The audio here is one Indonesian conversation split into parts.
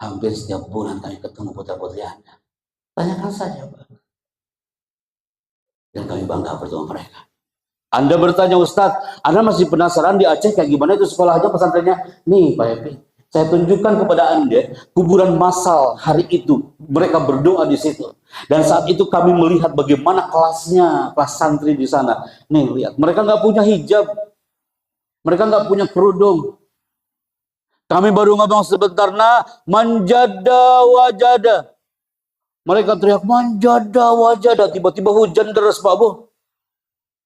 Hampir setiap bulan kami ketemu putra-putri Anda. Tanyakan saja, Pak. Dan kami bangga bertemu mereka. Anda bertanya, Ustadz, Anda masih penasaran di Aceh kayak gimana itu sekolahnya, pesantrennya? Nih Pak Epi, saya tunjukkan kepada Anda kuburan massal hari itu. Mereka berdoa di situ. Dan saat itu kami melihat bagaimana kelasnya, kelas santri di sana. Nih lihat, mereka nggak punya hijab, mereka nggak punya kerudung. Kami baru ngomong sebentar, nah, manjada wajada. Mereka teriak manjada wajada, tiba-tiba hujan deras Pak Bu.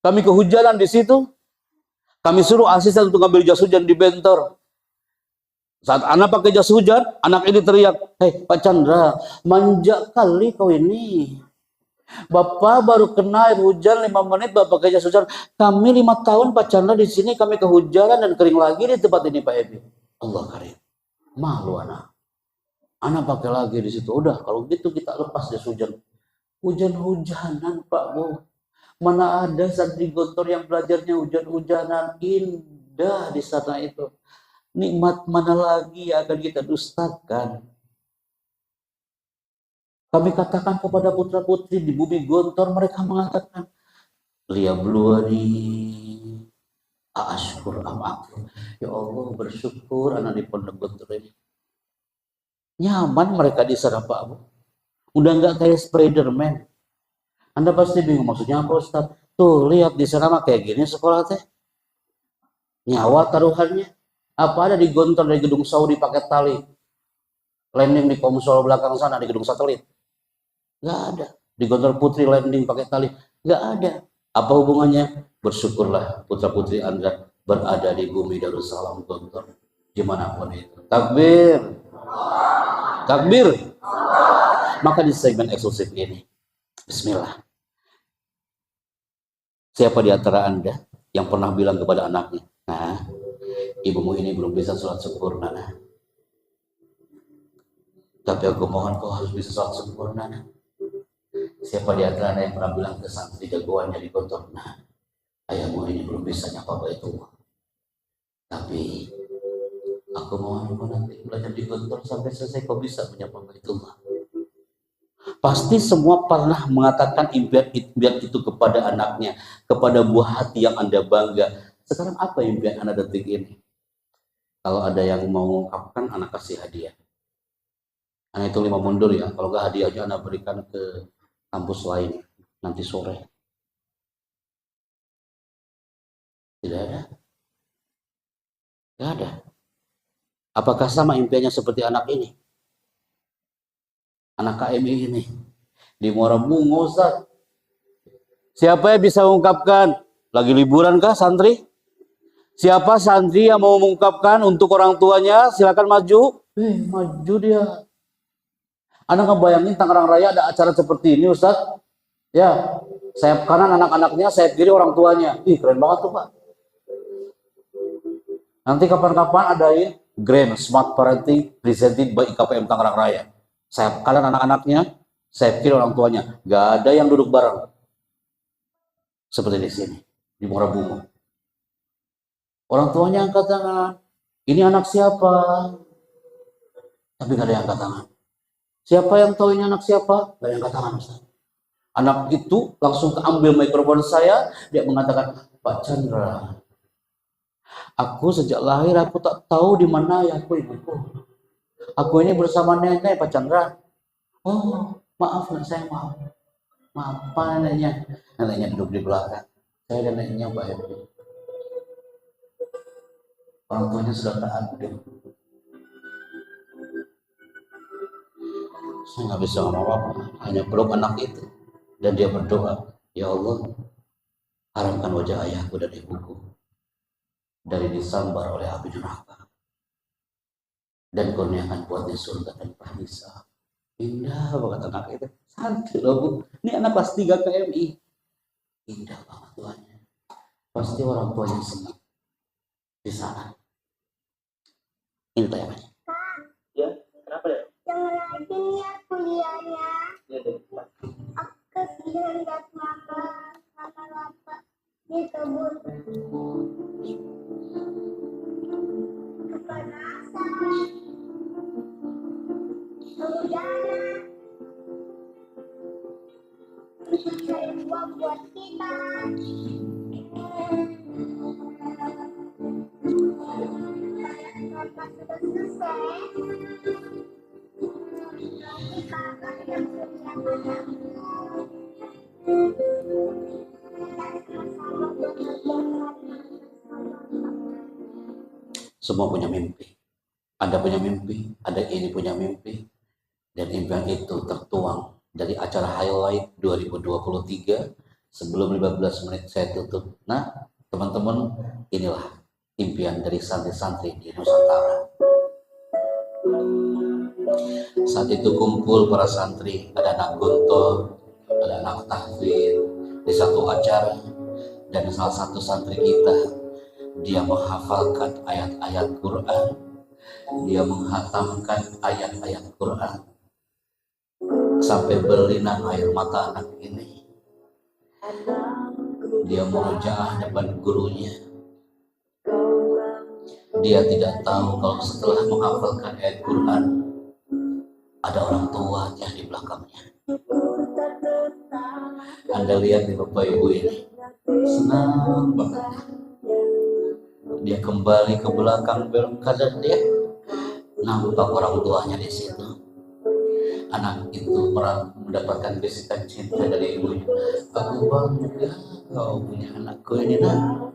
Kami kehujanan di situ. Kami suruh asisten untuk ngambil jas hujan di bentor. Saat anak pakai jas hujan, anak ini teriak, "Hei Pak Chandra, manja kali kau ini. Bapak baru kena air hujan 5 menit, Bapak pakai jas hujan. Kami 5 tahun Pak Chandra di sini, kami kehujanan dan kering lagi di tempat ini Pak Ebi." Allah karim. Malu anak. Anak pakai lagi di situ. Udah, kalau gitu kita lepas jas hujan. Hujan-hujanan Pak Bu. Mana ada santri Gontor yang belajarnya hujan-hujanan, indah di sana itu. Nikmat mana lagi yang akan kita dustakan? Kami katakan kepada putra-putri di bumi Gontor, mereka mengatakan, "Liyabluwani aashkur am akfur." Ya Allah, bersyukur anak di Pondok Gontor ini. Nyaman mereka di sana Pak Bu. Udah nggak kayak Spiderman. Anda pasti bingung maksudnya apa Ustaz? Tuh lihat di sana mah kayak gini sekolah teh. Nyawa taruhannya. Apa ada di Gontor dari gedung Saudi pakai tali? Landing di Komsol belakang sana di gedung satelit. Nggak ada. Di Gontor Putri landing pakai tali. Nggak ada. Apa hubungannya? Bersyukurlah putra-putri Anda berada di bumi Darussalam Gontor. Dimanapun itu. Takbir. Takbir. Maka di segmen eksklusif ini, bismillah. Siapa di antara Anda yang pernah bilang kepada anaknya, "Nah, ibumu ini belum bisa sholat sempurna, nah. Tapi aku mohon kau harus bisa sholat sempurna, nah." Siapa di antara Anda yang pernah bilang ke santri jagoannya di Gontor, "Nah, ayahmu ini belum bisa nyapa Baitullah. Tapi aku mohon kau nanti belajar di Gontor sampai selesai kau bisa menyapa Baitullah." Pasti semua pernah mengatakan impian itu kepada anaknya, kepada buah hati yang Anda bangga. Sekarang apa impian Anda detik ini? Kalau ada yang mau mengungkapkan, anak kasih hadiah. Anak itu 5 mundur ya, kalau nggak hadiahnya anak berikan ke kampus lain nanti sore. Tidak ada? Tidak ada. Apakah sama impiannya seperti anak ini? Anak KMI ini. Di Muara Bungo, Ustaz. Siapa yang bisa mengungkapkan? Lagi liburan kah santri? Siapa santri yang mau mengungkapkan untuk orang tuanya? Silakan maju. Maju dia. Anda ngebayangin Tangerang Raya ada acara seperti ini, Ustaz? Ya, sayap kanan anak-anaknya, sayap kiri orang tuanya. Ih, keren banget tuh, Pak. Nanti kapan-kapan adain Grand Smart Parenting presented by IKPM Tangerang Raya. Sayap kanan anak-anaknya, sayap kiri orang tuanya. Gak ada yang duduk bareng. Seperti di sini, di Muara Bungo. Orang tuanya angkat tangan. Ini anak siapa? Tapi gak ada yang angkat tangan. Siapa yang tahu ini anak siapa? Gak ada yang angkat tangan, Ustaz. Anak itu langsung keambil mikrofon saya. Dia mengatakan, "Pak Chandra, aku sejak lahir aku tak tahu di mana ayahku ibuku. Aku ini bersama nenek Pak Chandra." "Oh, maaf saya maaf. Maaf Pak neneknya." Neneknya duduk di belakang. "Saya dan neneknya Pak Hebi." Orang tuanya sudah tak ada. Saya nggak bisa ngomong apa-apa. Hanya peluk anak itu. Dan dia berdoa, "Ya Allah, haramkan wajah ayahku dan ibuku dari disambar oleh api neraka. Dan kurniakan buatnya surga tanpa hisab." Indah banget anak itu. Santri loh Bu. Ini anak kelas 3 KMI. Indah banget tuanya. Pasti orang tuanya senang di sana. Ini tayangannya. Ya, kenapa ya? Jangan lagi ya kuliahnya. Ya, deh. Aku kesian lihat mama bapak di kebun. Kepanasan. buat kita. Bapak sudah selesai. Tapi kakak yang setia padamu. Semua punya mimpi. Anda punya mimpi, ada ini punya mimpi. Dan impian itu tertuang dari acara highlight 2023. Sebelum 15 menit saya tutup. Nah, teman-teman, inilah impian dari santri-santri di Nusantara. Saat itu kumpul para santri, ada anak gontor, ada anak tahfidz di satu acara, dan salah satu santri kita, dia menghafalkan ayat-ayat Quran, dia menghatamkan ayat-ayat Quran sampai berlinang air mata anak ini. Dia murojaah depan gurunya. Dia tidak tahu kalau setelah menghafalkan ayat Quran ada orang tuanya di belakangnya. Anda lihat nih Bapak Ibu ini, senang banget. Dia kembali ke belakang dalam keadaan dia nampak orang tuanya di situ. Anak itu mendapatkan bisikan cinta dari ibunya. Aku bangga kau punya anakku ini, nak.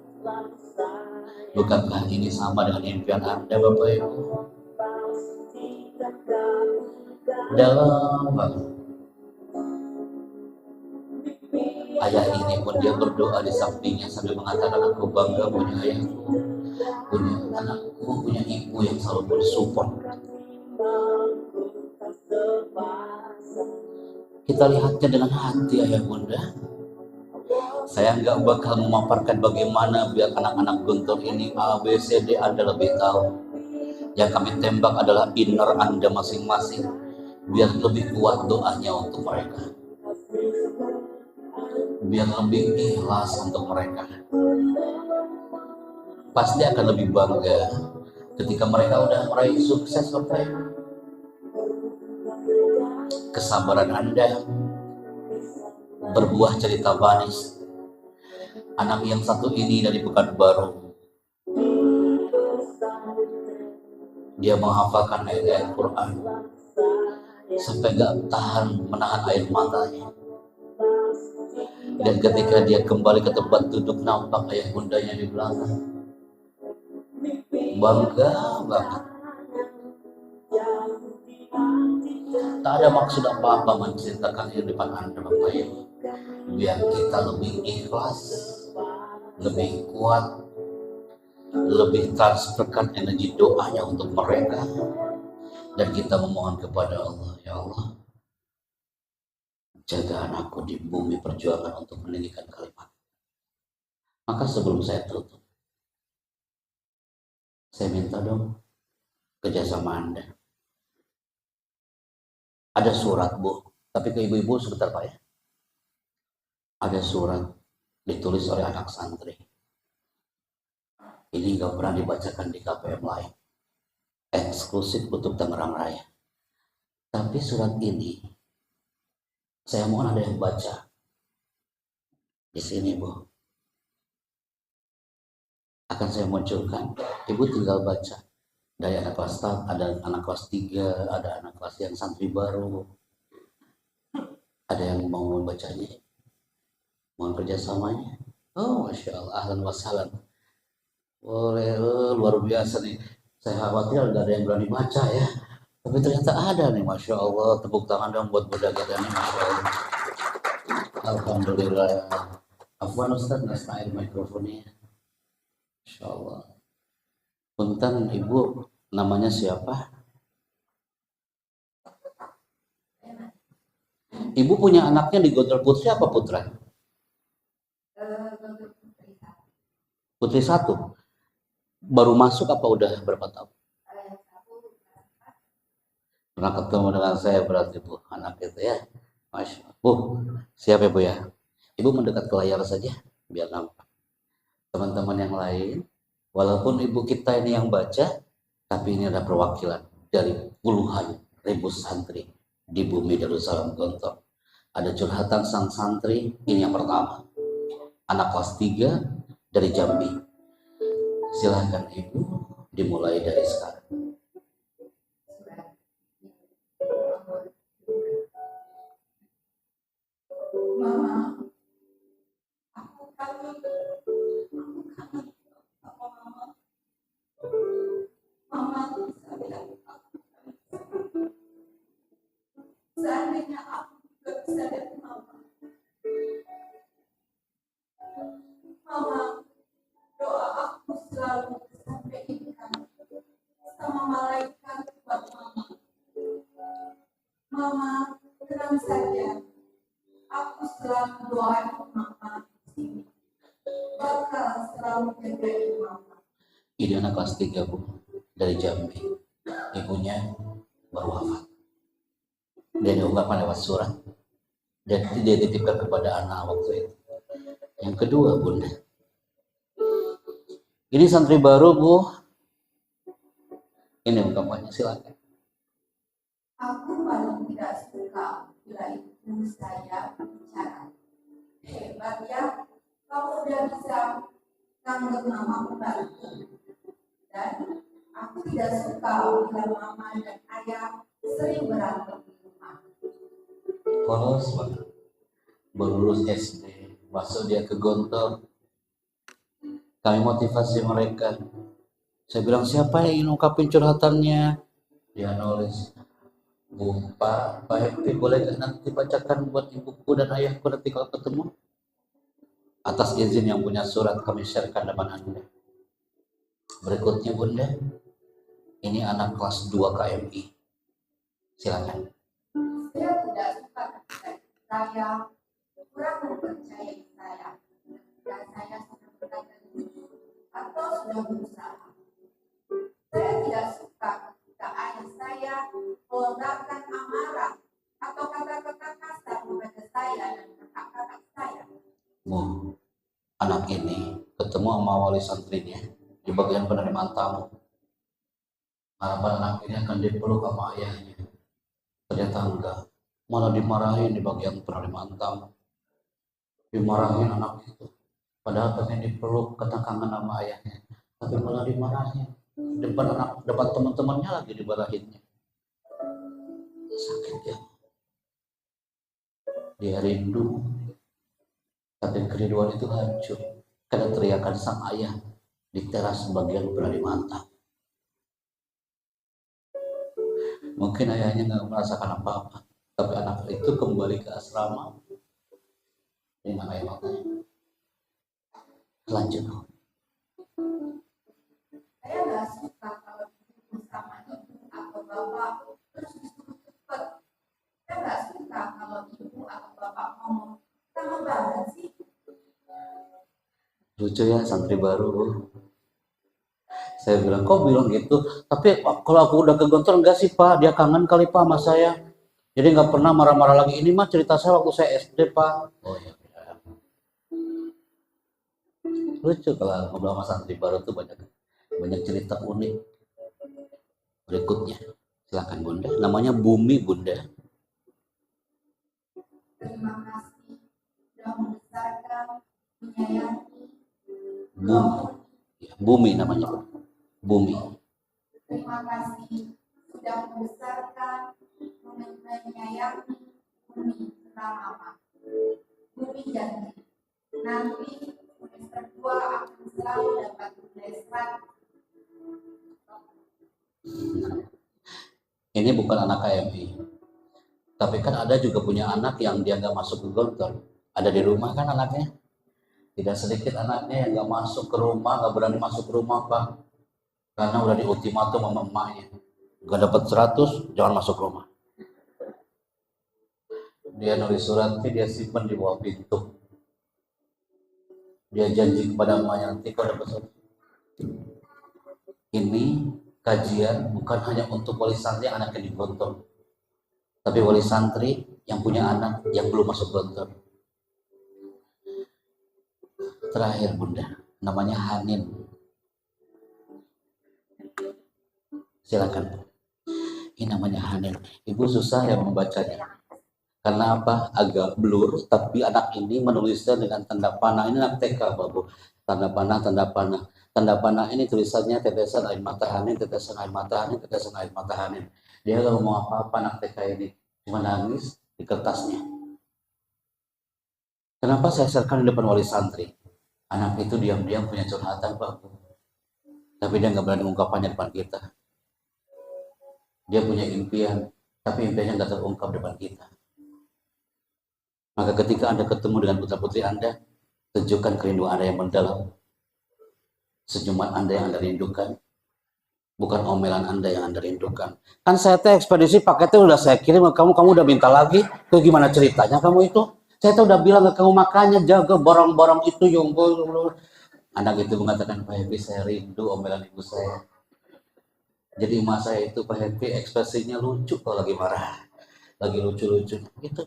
Bukankah ini sama dengan impian Anda, Bapak Ibu? Dalam banget. Ayah ini pun dia berdoa di sampingnya sambil mengatakan, aku bangga punya ayahku, punya anakku, punya ibu yang selalu bersupport. Kita lihatnya dengan hati, ayah bunda. Saya nggak bakal memaparkan bagaimana biar anak-anak guntur ini A, B, C, D Anda lebih tahu. Yang kami tembak adalah inner Anda masing-masing, biar lebih kuat doanya untuk mereka, biar lebih ikhlas untuk mereka. Pasti akan lebih bangga ketika mereka udah meraih sukses, Bapak Ibu. Kesabaran Anda berbuah cerita manis. Anak yang satu ini dari Pekanbaru, dia menghafalkan ayat-ayat Quran sampai gak tahan menahan air matanya. Dan ketika dia kembali ke tempat duduk, nampak ayah bundanya di belakang. Bangga banget. Tak ada maksud apa-apa menceritakan kehidupan Anda, Bapak Ibu. Biar kita lebih ikhlas, lebih kuat, lebih transferkan energi doanya untuk mereka. Dan kita memohon kepada Allah, ya Allah, jaga anakku di bumi perjuangan untuk meninggikan kalimat. Maka sebelum saya tutup, saya minta dong kerjasama Anda. Ada surat, Bu, tapi ke ibu-ibu sebentar Pak ya. Ada surat ditulis oleh anak santri. Ini gak pernah dibacakan di KPM lain, eksklusif untuk Tangerang Raya. Tapi surat ini saya mohon ada yang baca. Di sini, Bu. Akan saya munculkan. Ibu tinggal baca. Dari anak kelas 4, ada anak kelas 3, ada anak kelas yang santri baru. Ada yang mau membacanya? Mohon kerjasamanya. Oh, Masya Allah, ahlan wa sahlan. Boleh, luar biasa nih. Saya khawatir nggak ada yang berani baca ya. Tapi ternyata ada nih, Masya Allah. Tepuk tangan dong buat budak kita nih, Masya Allah. Alhamdulillah. Afwan Ustaz, ngasih mikrofonnya. Masya Allah. Punten Ibu, namanya siapa? Ibu punya anaknya di Gontor Putri apa Putra? Putri 1. Baru masuk apa udah berapa tahun? Pernah ketemu dengan saya berarti Bu, anak itu ya. Masya Allah. Bu, siap ya Bu ya? Ibu mendekat ke layar saja biar nampak. Teman-teman yang lain, walaupun ibu kita ini yang baca, tapi ini ada perwakilan dari puluhan ribu santri di bumi Darussalam Gontor. Ada curhatan sang santri, ini yang pertama. anak kelas 3 dari Jambi. Silahkan Ibu, dimulai dari sekarang. Mama, aku kangen sama mama. Mama bisa bilang aku kangen. Seandainya aku juga bisa lihat mama. Mama, doa aku selalu disampaikan sama malaikat buat mama. Mama, tenang saja. Aku selalu doain mama di sini. Bakal selalu jagain mama. Ini anak kelas 3 Bu, dari Jambi. Ibunya baru wafat. Dia diungkapkan lewat surat. Dan dia titipkan kepada anak waktu itu. Yang kedua Bunda, ini santri baru Bu. Ini ungkapannya, silakan. Aku paling tidak suka bila ibu saya bicara. Hebat ya, kamu udah bisa nganggep mama pembantu. Dan aku tidak suka bila mama dan ayah sering berantem di rumah. Polos banget. Baru lulus SD, masuk dia ke Gontor. Kami motivasi mereka. Saya bilang, siapa yang ingin ungkapin curhatannya? Dia nulis, Bu, Pak Happy, boleh gak nanti bacakan buat ibuku dan ayahku nanti kalau ketemu? Atas izin yang punya surat kami sharekan depan Anda. Berikutnya Bunda, ini anak kelas 2 KMI. Silakan. Saya tidak suka ketika saya kurang mempercayai saya. Ketika saya sudah berkata jujur atau sudah berusaha. Saya tidak suka ketika ayah saya melontarkan amarah atau kata-kata kasar kepada saya dan kakak-kakak saya. Bu, anak ini ketemu sama wali santrinya di bagian penerimaan tamu. Harapan anak ini akan dipeluk sama ayahnya. Ternyata enggak, malah dimarahin di bagian penerimaan tamu. Dimarahin anak itu. Padahal pengen dipeluk, kata kangen sama ayahnya. Tapi malah dimarahin. Depan teman-temannya lagi dimarahinnya. Sakit ya. Dia rindu. Tapi kerinduan itu hancur karena teriakan sang ayah di teras bagian penerimaan tamu. Mungkin ayahnya nggak merasakan apa-apa, tapi anak itu kembali ke asrama dengan air matanya. Lanjut. Saya nggak suka kalau ibu sama ibu atau bapak terus disuruh cepet. Saya nggak suka kalau ibu atau bapak ngomong, lama banget sih. Lucu ya santri baru. Saya bilang, kok bilang gitu? Tapi kalau aku udah ke Gontor, enggak sih Pak, dia kangen kali Pak sama saya. Jadi nggak pernah marah-marah lagi. Ini mah cerita saya waktu saya SD Pak. Oh iya. Lucu kalau ngobrol sama santri baru tuh banyak cerita unik. Berikutnya, silakan Bunda. Namanya Bumi Bunda. Terima kasih sudah membesarkan, menyayangi. Bumi namanya Bunda. Bumi. Terima kasih sudah membesarkan, menyayangi Bumi selama. Bumi janji nanti semester 2 akan selalu dapat nilai 100. Ini bukan anak KMI. Tapi kan ada juga punya anak yang dia nggak masuk ke Gontor. Ada di rumah kan anaknya. Tidak sedikit anaknya yang nggak masuk ke rumah, nggak berani masuk ke rumah Pak. Karena udah di ultimatum sama emaknya. Nggak dapat 100, jangan masuk rumah. Dia nulis suratnya, dia simpan di bawah pintu. Dia janji kepada emaknya, nanti kau dapat 100. Ini kajian bukan hanya untuk wali santri yang anaknya di Gontor, tapi wali santri yang punya anak yang belum masuk Gontor. Terakhir Bunda, namanya Hanin. Silakan. Ini namanya Hanin. Ibu susah ya membacanya. Karena apa? Agak blur, tapi anak ini menulisnya dengan tanda panah. Ini anak TK, Babu. Tanda panah, tanda panah. Tanda panah ini tulisannya tetesan air mata Hanin, tetesan air mata Hanin, tetesan air mata Hanin. Dia gak ngomong apa-apa anak TK ini. Cuma nangis di kertasnya. Kenapa saya serahkan di depan wali santri? Anak itu diam-diam punya curhatan, Babu. Tapi dia nggak berani mengungkapkannya depan kita. Dia punya impian, tapi impiannya nggak terungkap depan kita. Maka ketika Anda ketemu dengan putra-putri Anda, tunjukkan kerinduan Anda yang mendalam. Senyuman Anda yang Anda rindukan. Bukan omelan Anda yang Anda rindukan. Kan saya teh ekspedisi paketnya udah saya kirim ke kamu udah minta lagi. Itu gimana ceritanya kamu itu? Saya tuh udah bilang ke kamu makanya jaga borong-borong itu yang anak itu mengatakan, Pak Happy saya rindu omelan ibu saya. Jadi emak saya itu Pak Happy ekspresinya lucu kalau lagi marah. Lagi lucu-lucu gitu.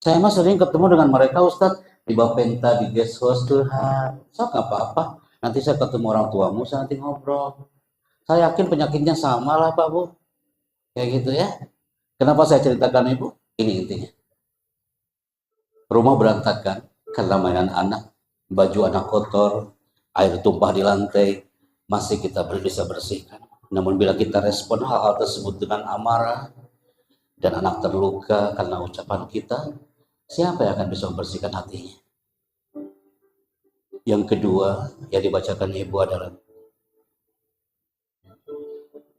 Saya mah sering ketemu dengan mereka Ustadz di Bapenta, di guest house curhat. So nggak apa-apa. Nanti saya ketemu orang tuamu, saya nanti ngobrol. Saya yakin penyakitnya sama lah Pak Bu. Kayak gitu ya. Kenapa saya ceritakan Ibu? Ini intinya. Rumah berantakan karena mainan anak, baju anak kotor, air tumpah di lantai, masih kita bisa bersihkan. Namun bila kita respon hal-hal tersebut dengan amarah, dan anak terluka karena ucapan kita, siapa yang akan bisa membersihkan hatinya? Yang kedua yang dibacakan Ibu adalah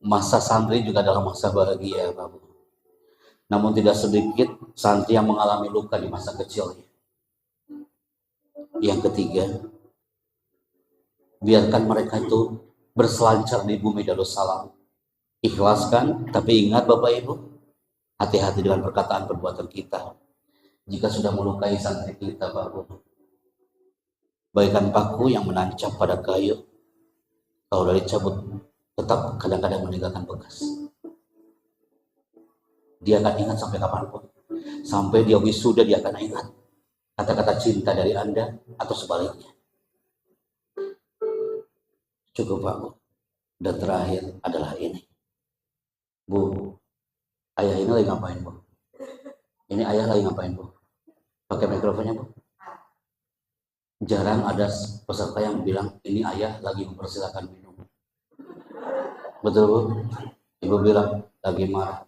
masa santri juga adalah masa bahagia, Bapak. Namun tidak sedikit santri yang mengalami luka di masa kecilnya. Yang ketiga, biarkan mereka itu berselancar di bumi Darussalam. Ikhlaskan, tapi ingat Bapak Ibu, hati-hati dengan perkataan perbuatan kita. Jika sudah melukai santri kita, Bapak, bagaikan paku yang menancap pada kayu. Kalau dari cabut, tetap kadang-kadang meninggalkan bekas. Dia akan ingat sampai kapanpun. Sampai dia wisuda, dia akan ingat kata-kata cinta dari Anda atau sebaliknya. Cukup Pak Bu. Dan terakhir adalah ini. Bu, ayah ini lagi ngapain Bu? Ini ayah lagi ngapain Bu? Pakai mikrofonnya Bu. Jarang ada peserta yang bilang ini ayah lagi mempersilakan minum. Betul Bu? Ibu bilang lagi marah.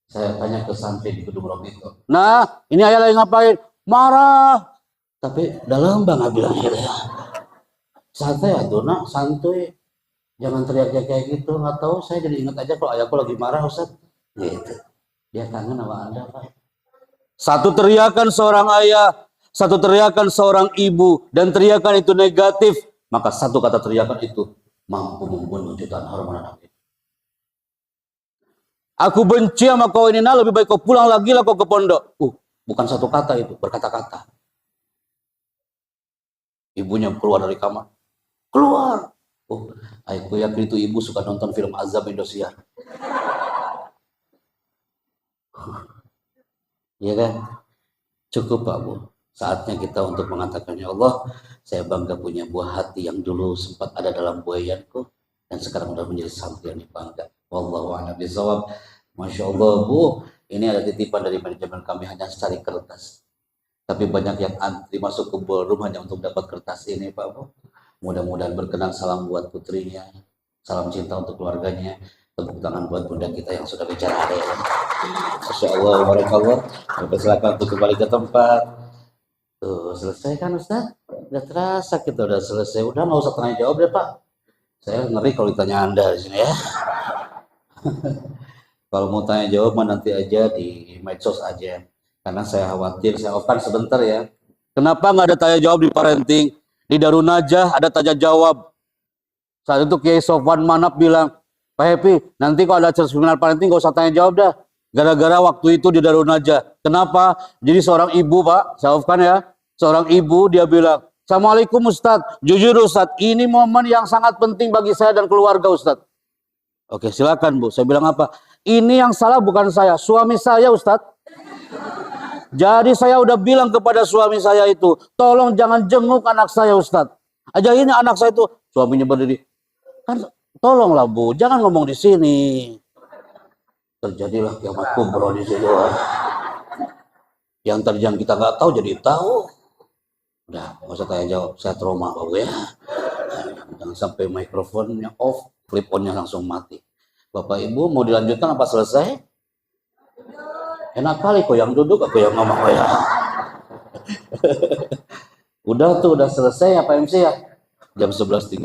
Saya tanya ke santri di gedung Robito. Nah, ini ayah lagi ngapain? Marah. Tapi dalam banget bilangnya ya. Santai ya tuh nak, santuy. Jangan teriak kayak gitu. Nggak tahu, saya jadi ingat aja kalau ayahku lagi marah Ustaz. Gitu. Dia kangen sama Anda Pak. Satu teriakan seorang ayah, satu teriakan seorang ibu, dan teriakan itu negatif. Maka satu kata teriakan itu mampu membunuh jutaan hormon anak. Aku benci sama kau ini, nah lebih baik kau pulang lagi lah kau ke pondok. Bukan satu kata itu, berkata-kata. Ibunya keluar dari kamar. Keluar. Aku yakin itu ibu suka nonton film Azab Indosiar. Iya kan? Cukup Pak Bu. Saatnya kita untuk mengatakan, ya Allah, saya bangga punya buah hati yang dulu sempat ada dalam buayanku dan sekarang sudah menjadi santri yang dibangga. Wallahu a'lam bishawab. Masya Allah Bu, ini ada titipan dari manajemen kami hanya secari kertas. Tapi banyak yang antri masuk ke ballroom hanya untuk dapat kertas ini Pak Bu. Mudah-mudahan berkenan, salam buat putrinya, salam cinta untuk keluarganya, tepuk tangan buat bunda kita yang sudah bicara hari ini. Masya Allah, barakallah. Silakan untuk kembali ke tempat. Tuh, selesai kan Ustaz? Udah terasa kita udah selesai. Udah nggak usah tanya jawab deh Pak. Saya ngeri kalau ditanya Anda di sini ya. Kalau mau tanya jawab mah nanti aja di medsos aja. Karena saya khawatir, saya off-kan sebentar ya. Kenapa nggak ada tanya jawab di parenting? Di Darun Najah ada tanya jawab. Saat itu Kiai Sofwan Manap bilang, Pak Happy, nanti kalau ada seminar parenting nggak usah tanya jawab dah. Gara-gara waktu itu di Darun Najah. Kenapa? Jadi seorang ibu Pak, saya off-kan ya. Seorang ibu dia bilang, Assalamualaikum Ustadz. Jujur Ustadz, ini momen yang sangat penting bagi saya dan keluarga Ustadz. Oke silakan Bu. Saya bilang apa? Ini yang salah bukan saya, suami saya Ustadz. Jadi saya udah bilang kepada suami saya itu, tolong jangan jenguk anak saya Ustadz. Aja ini anak saya itu, suaminya berdiri. Kan tolonglah Bu, jangan ngomong di sini. Terjadilah kiamat kubro di situ. Yang tadi yang kita nggak tahu jadi tahu. Udah, nggak usah tanya jawab, saya trauma Bapak ya. Jangan sampai mikrofonnya off, flip on-nya langsung mati. Bapak Ibu mau dilanjutkan apa selesai? Enak kali kok yang duduk, aku yang ngomong ya. Udah tuh, udah selesai ya Pak MC ya. Jam 11.30.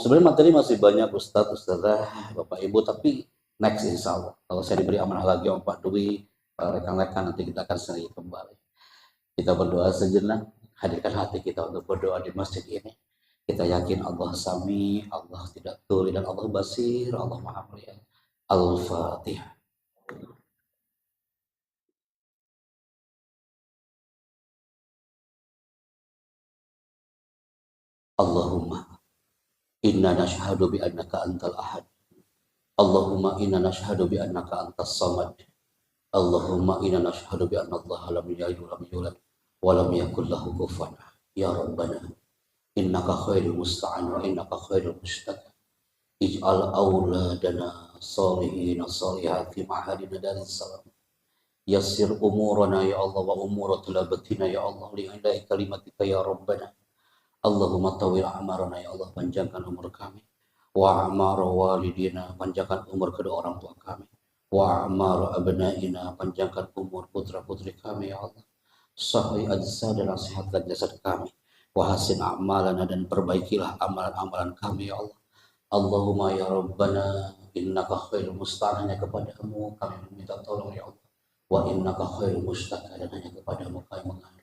Sebenarnya materi masih banyak Ustadz, Ustadzah, Bapak Ibu, tapi next insya Allah. Kalau saya diberi amanah lagi sama Pak Dwi, rekan-rekan, nanti kita akan sering kembali. Kita berdoa sejenak, hadirkan hati kita untuk berdoa di masjid ini. Kita yakin Allah Sami, Allah tidak tuli, dan Allah Basir, Allah Maha Melihat. Al-Fatihah. Allahumma inna nashhadu bi annaka antal ahad. Allahumma inna nashhadu bi annaka antas samad. Allahumma inna nashhadu bi anna Allah lam yalid wa lam yulad wa lam yakul lahu kufuwan ahad. Ya Rabbana innaka khairul musta'an wa innaka khairul mustaqim. Ij'al auladana salihin salihat fi ma'hadina daris salam. Yassir umurana ya Allah wa umura talabatina ya Allah li'ilai kalimatika ya Rabbana. Allahumma tawil amarana ya Allah, panjangkan umur kami. Wa amar walidina, panjangkan umur kedua orang tua kami. Wa amar abnaina, panjangkan umur putra putri kami ya Allah. Sahih ajsa dan sehatkan jasad kami. Wa hasin a'malana, dan perbaikilah amalan-amalan kami ya Allah. Allahumma ya Rabbana innaka khairul musta'an, hanya kepadamu kami meminta tolong ya Allah. Wa innaka khairul musta'an, dan hanya kepadamu kami mengadu.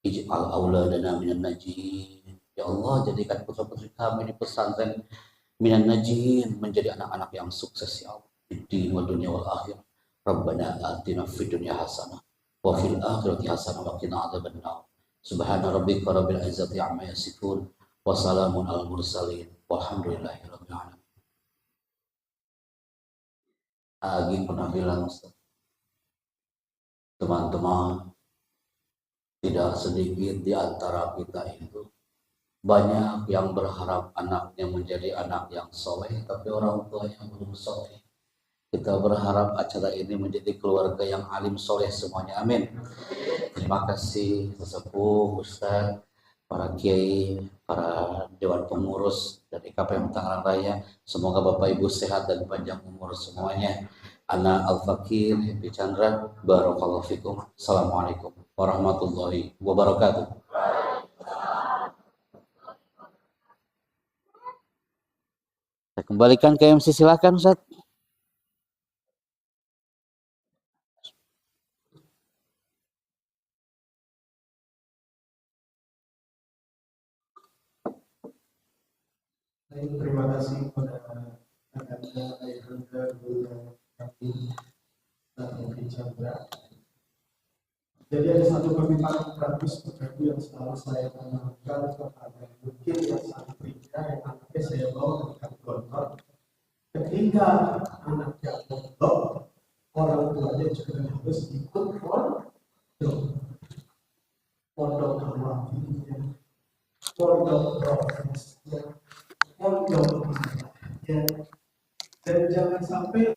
Ij'al auladana minan najin. Ya Allah, jadikan putra-putri kami di pesantren minan najin menjadi anak-anak yang sukses ya Allah. Di din wa dunya wal akhirah. Rabbana atina fid dunya hasanah wa fil akhirati hasanah wa qina adzabannar. Subhana rabbika rabbil izzati amma yasifun wa salamun alal mursalin walhamdulillahi rabbil alamin. Aging pernah bilang Ustaz, teman-teman, tidak sedikit di antara kita itu banyak yang berharap anaknya menjadi anak yang soleh, tapi orang tua yang belum soleh. Kita berharap acara ini menjadi keluarga yang alim soleh semuanya. Amin. Terima kasih sesepuh, Ustaz, para kiai, para dewan pengurus dari KPM Tangerang Raya. Semoga Bapak Ibu sehat dan panjang umur semuanya. Ana Al-Fakir Happy Chandra, barakallahu fikum. Assalamualaikum warahmatullahi wabarakatuh. Saya kembalikan ke MC, silakan Ustaz. Terima kasih kepada rekan-rekan Ayahanda Guru kami Happy Chandra. Jadi ada satu permintaan praktis yang selalu saya tanamkan kepada mungkin yang santrinya yang anaknya saya bawa ke kantor. Ketika anaknya mondok, orang tuanya juga harus ikut pondok awalnya, pondok prosesnya, pondok dan jangan sampai